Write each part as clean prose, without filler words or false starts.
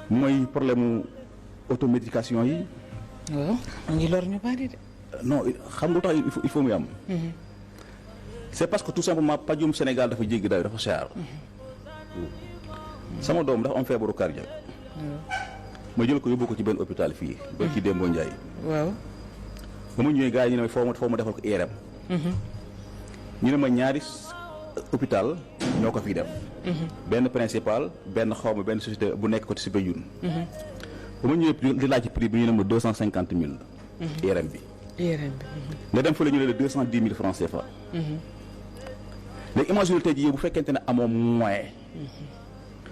mooy problème mu automédication yi. waaw mu ngi lor ñu bari de. non xam nga lu tax il faut muy am. c'est parce que tout simplement pajum Sénégal dafa jéggi dayo dafa cher. sama doom dafa am feebaru cardiaque. ma jël ko yóbbu ko ci benn hôpital fii. ba ci Demba Ndiaye. waaw. ba ma ñëwee gars yi ñu ne ma foo ma defal ko IRM. ñu ne ma ñaari hôpital ñoo ko fiy def. benn principal benn xawma benn société bu nekk ko ci Soumbédioune. ba ma ñëwee di laaj ci prix bi ñu ne ma 250 000. IRM bi. nga dem fële ñu ne la 210 000 francs CFA. léegi imagine tey jii bu fekkente ne amoo moyen.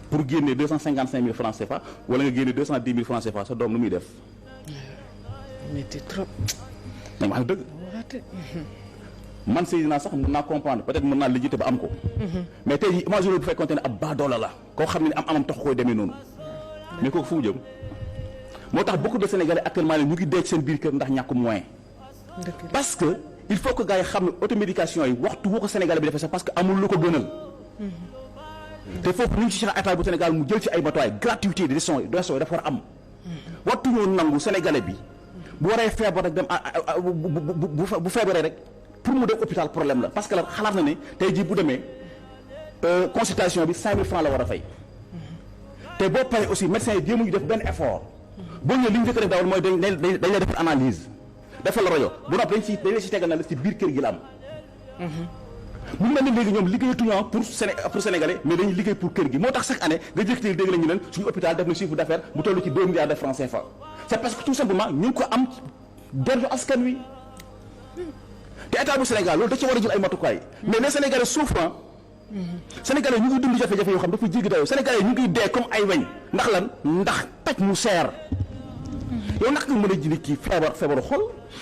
pour génne 255 000 francs CFA wala nga génne 210 000 francs CFA sa doom nu muy def. metti trop. nañ ma xam dëgg. man Seydina sax mën naa comprendre peut-être mën naa lijjite ba am ko. mais tey jii imagine bu fekkonte ne ab baadoola la koo xam ne amam tax koy demee noonu. mais kooku fu mu jëm. moo tax beaucoup de Sénégalais actuellement ñu ngi dee ci seen biir kër ndax ñàkk moyen. parce que il faut que gars yi xam ne automédication yi waxtu woo ko Sénégalais bi defee sax parce que amul lu ko gënal. te foofu ñu ngi ci Cheikh état bu Sénégal mu jël ci ay matuwaay gratuité de soins dafa war a am. waxtu ñoo nangu Sénégalais bi bu waree feebar rek dem bu feebaree rek pour mu dem hôpital problème la parce que la xalaat na ne tey jii bu demee consultation bi 5000 francs la war a fay. te boo paree aussi médecin yi jéemuñu def benn effort. boo ñëwee li ñu njëkk a def daawul mooy dañ lay defal analyse defal la rajo bu noppi dañ la ci tegal na la ci biir kër gi la am. mu mel ni léegi ñoom liggéeyatuñu pour Sénégalais mais dañuy liggéey pour kër gi moo tax chaque année nga jëkkati dégg nañu leen suñu hôpital def na chiffre d'affaires bu toll ci 2 milliards de francs CFA. c'est parce que tout simplement ñu ngi ko am derdu askan wi te état bu Sénégal loolu da ci war a jël ay matukaay. mais les Sénégalais souffrent. Sénégalais ñu ngi dund jafe-jafe yoo xam dafa jéggi dayoo Sénégalais ñu ngi dee comme ay weñ ndax lan ndax paj mu seer. yow naka nga mën a jëli kii feebaru xol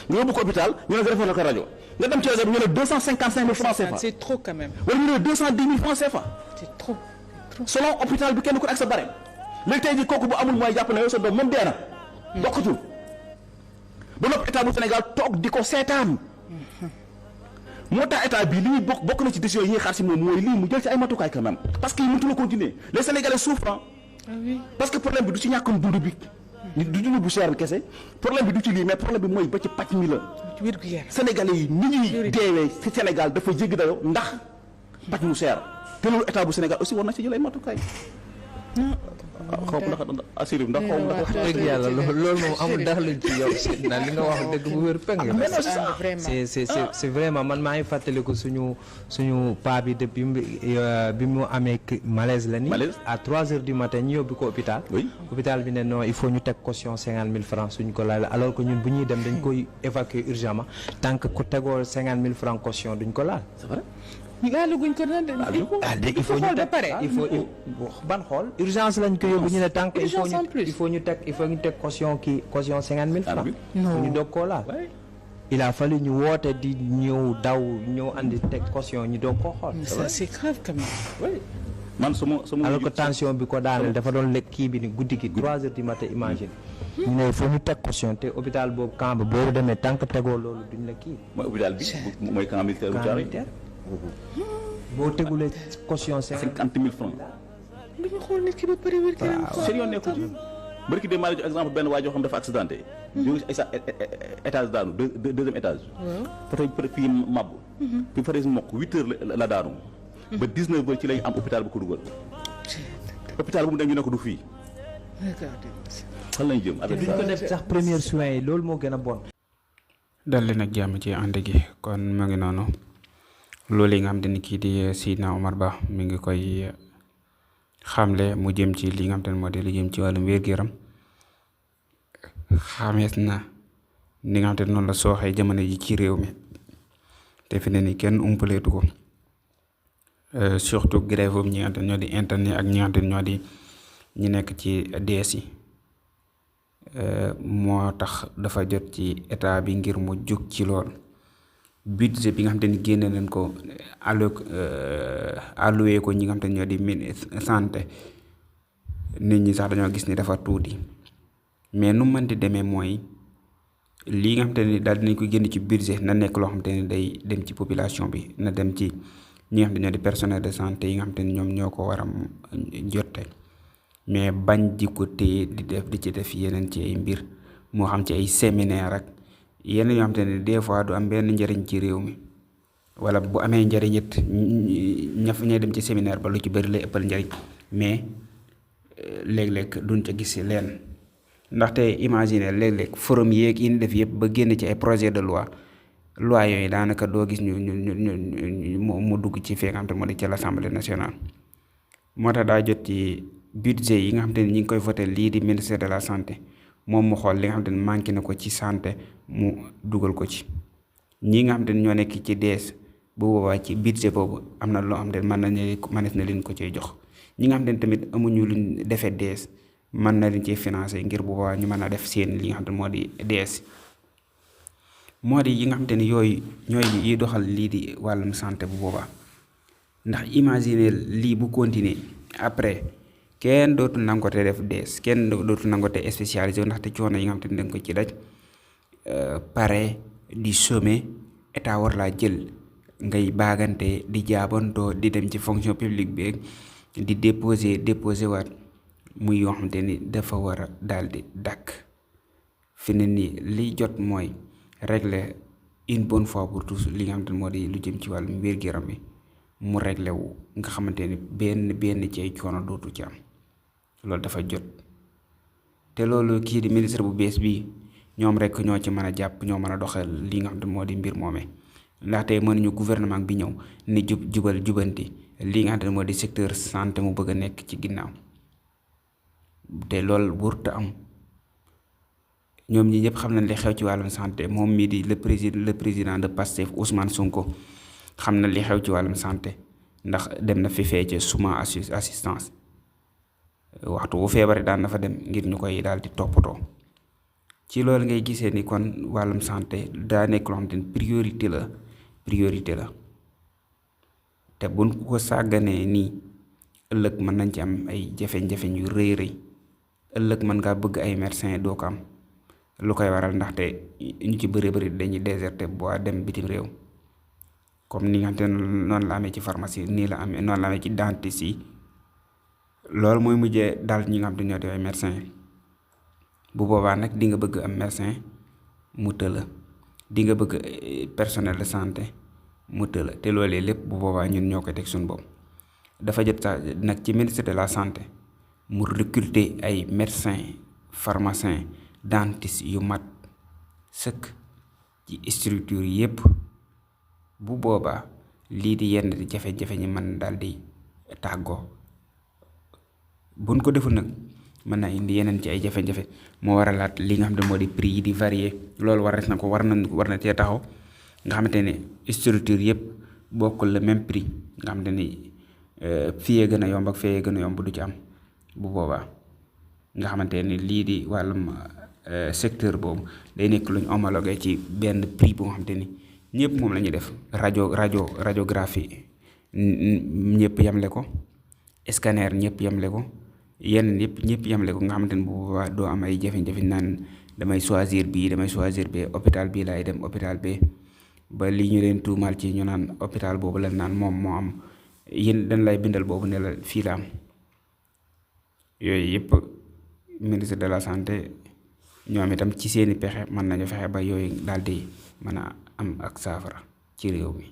nga yóbbu ko hôpital ñu ne defal na ko rajo nga dem ci rajo bi ñu ne 255 000 francs CFA. c'est trop quand même. wala ñu ne 210 000 francs CFA. c'est trop. selon hôpital bi kenn ku nekk sa barème léegi tey jii kooku bu amul mooy jàpp na yow sa doom moom dee na. bokkatul ba noppi état bu Sénégal toog di ko seetaan. moo tax état bi li ñuy bokk na ci décision yi ñuy xaar si moom mooy lii mu jël ci ay matukaay quand même parce que mëntu la continuer les Sénégalais souffrent. ah oui parce que problème bi du ci ñàkkum dund bi. du dund bu cher bi kese problème bi du ci lii mais problème bi mooy ba ci pàcc mi la. Sénégalais yi ni ñuy deewee ci Sénégal dafa jéggi dayoo ndax pàcc mu cher te loolu état bu Sénégal aussi war na ci jël ay matukaay. xaw ma ndax assuré ndax xaw ma ndax. dëgg yàlla loolu moom amul dara luñ ci yow si na li nga wax dëgg bu wér peng c'est vraiment man maa ngi fàttaliku suñu paa bi depuis bi mu amee malaise la ni à 3 heures du matin ñu yóbbu ko hôpital hôpital bi ne non il faut ñu teg caution 50 000 francs suñ ko laal alors que ñun bu ñuy dem dañ koy évacuer urgemment tant que ku tegoo 50 000 francs caution duñ ko laal. c'est vrai. laaluguñ ko doon léegi il faut ñu teg il faut ban xool urgence lañ ko yóbbu ñu ne tant que il faut ñu teg caution 50 000 francs ñu doog koo laal. il a fallu ñu woote di ñëw daw ñëw andi teg caution ñu doog koo xool. ça c'est grave quand même. oui man sama alors que tension bi ko daaneel dafa doon lekk kii bi ni guddi gi 3 heures du matin imagine. ñu ne il faut ñu teg caution te hôpital boobu camp ba boo demee tant que tegoo loolu duñ la kii. mooy hôpital bi mooy camp militaire boo tegulee caution 50 000 francs. du ñu xool nit ki ba pare wér. waaw seen yoon nekkul ci. barki de maa la jox exemple benn waa joo xam dafa accidenté. jóge ci ay sa étage daanu deuxième étage. waaw peut être fii màbb. fi fa des mokk 8 heures la daanu. ba 19 heures ci lay am hôpital bu ko dugal. hôpital bu mu dem ñu ne ko du fii. fan lañ jëm. duñ ko def sax premiers soins yi loolu moo gën a bon. dal leen ak jàmm ci ànd gi kon mu ngi noonu loolu yi nga xam te ni kii di Seydina Omar Ba mi ngi koy xamle mu jëm ci li nga xam te ne moo di li jëm ci wàllum wér-gu-yaram xamees na ni nga xam te ne noonu la sooxee jamono ji ci réew mi te fi ne ni kenn umpaleetu ko surtout grève ñi nga xam te ne ñoo di internet ak ñi nga xam te ne ñoo di ñi nekk ci DS yi moo tax dafa jot ci état bi ngir mu jug ci lool budget bi nga xam te ni génne nañ ko alloué ko ñi nga xam te ni ñoo di santé nit ñi sax dañoo gis ni dafa tuuti mais nu mën di demee mooy lii nga xam te ni daal dinañ ko génn ci budget na nekk loo xam te ni day dem ci population bi na dem ci ñi nga xam te ñoo di personnel de santé yi nga xam te ni ñoom ñoo ko war a jotte mais bañ di ko téye di ci def yeneen ci ay mbir moo xam ci ay séminaire ak yeneen yoo xam te ne des fois du am benn njëriñ ci réew mi wala bu amee njëriñ it ñay dem ci séminaire ba lu ci bëri lay ëppal njëriñ mais léeg-léeg duñ ca gis leen ndaxte imaginer léeg-léeg forum yeeg yi ñu def yëpp ba génn ci ay projet de loi yooyu daanaka doo gis ñu mu dugg ci fee nga xam te moo di ci l'Assemblée nationale. moo tax daa jot ci budget yi nga xam te ne ñi ngi koy voté lii di ministère de la santé moom mu xool li nga xam te ne manqué na ko ci santé mu dugal ko ci ñi nga xam te ne ñoo nekk ci DS bu boobaa ci budget boobu am na loo xam te ne mënees na leen ko ciy jox ñi nga xam te ne tamit amuñu luñ defee DS mën na leen ciy financé ngir bu boobaa ñu mën a def seen li nga xam te ne moo di DS moo di yi nga xam te ne yooyu ñooy yi doxal lii di wàllum santé bu boobaa ndax imaginer lii bu continuer après kenn dootul nangote def DS kenn dootul nangote spécialisé ndaxte coono yi nga xam te ne danga ko ci daj pare di sommer état war laa jël ngay baagante di jaabantoo di dem ci fonction publique bi di déposer waat muy yoo xam te ni dafa war a daal di dàkk fi ne nii liy jot mooy régler une bonne fois pour tous li nga xam te ne moo di lu jëm ci wàllum wér-gu-yaram bi mu réglé wu nga xamante ni benn ci ay coono dootu ci am loolu dafa jot te loolu kii di ministre bu bees bi ñoom rek ñoo ci mën a jàpp ñoo mën a doxal li nga xam te moo di mbir moomee ndaxte mënuñu gouvernement bi ñëw ni jubanti li nga xam te moo di secteur santé mu bëgg a nekk ci ginnaaw te loolu wurta am ñoom ñi ñëpp xam nañ li xew ci wàllum santé moom mii di le président de Pastef Ousmane Sonko xam na li xew ci wàllum santé ndax dem na fi fee ci suma assistance waxtu bu feebare daan na fa dem ngir ñu koy daal di toppatoo ci loolu ngay gisee ni kon wàllum santé daa nekk loo xam te ne priorité la te buñ ko sàgganee nii ëllëg mën nañ ci am ay jafe-jafe yu rëy ëllëg mën ngaa bëgg ay médecin doo ko am lu koy waral ndaxte ñu ci bëri dañuy déserté boo dem bitim réew comme ni nga xam te noonu la amee ci pharmacie nii la amee noonu la amee ci dentiste yi loolu mooy mujjee daal ñi nga xam te ñoo di ay médecin bu boobaa nag di nga bëgg am médecin mu tëla di nga bëgg personnel de santé mu tëla te loolee lépp bu boobaa ñun ñoo koy teg suñu bopp dafa jot sax nag ci ministère de la santé mu recruter ay médecin pharmacien dentiste yu mat sëkk ci structure yépp bu boobaa lii di yenn di jafe-jafe ñi mën daal di tàggoo buñ ko deful nag mën na indi yeneen ci ay jafe-jafe moo waralaat li nga xam ne moo di prix yi di varier loolu war na cee taxaw nga xamante ne structure yëpp bokkul le même prix nga xamante ni fii gën a yomb ak fee gën a yomb du ci am bu boobaa nga xamante ni lii di wàllum secteur boobu day nekk luñ homologué ci benn prix bu nga xamante ni ñëpp moom la ñuy def radiographie ñëpp yemle ko scanner ñëpp yemle ko yenn ñëpp yemle ko nga xamante ni bu boobaa doo am ay jafe-jafe naan damay choisir bee hôpital bii laay dem hôpital bee ba lii ñu leen tuumaal ci ñu naan hôpital boobu la naan moom moo am yéen dañ lay bindal boobu ne la fii la am yooyu yëpp ministre de la santé ñoom itam ci seeni pexe mën nañu fexe ba yooyu daal di mën a am ak saafara ci réew mi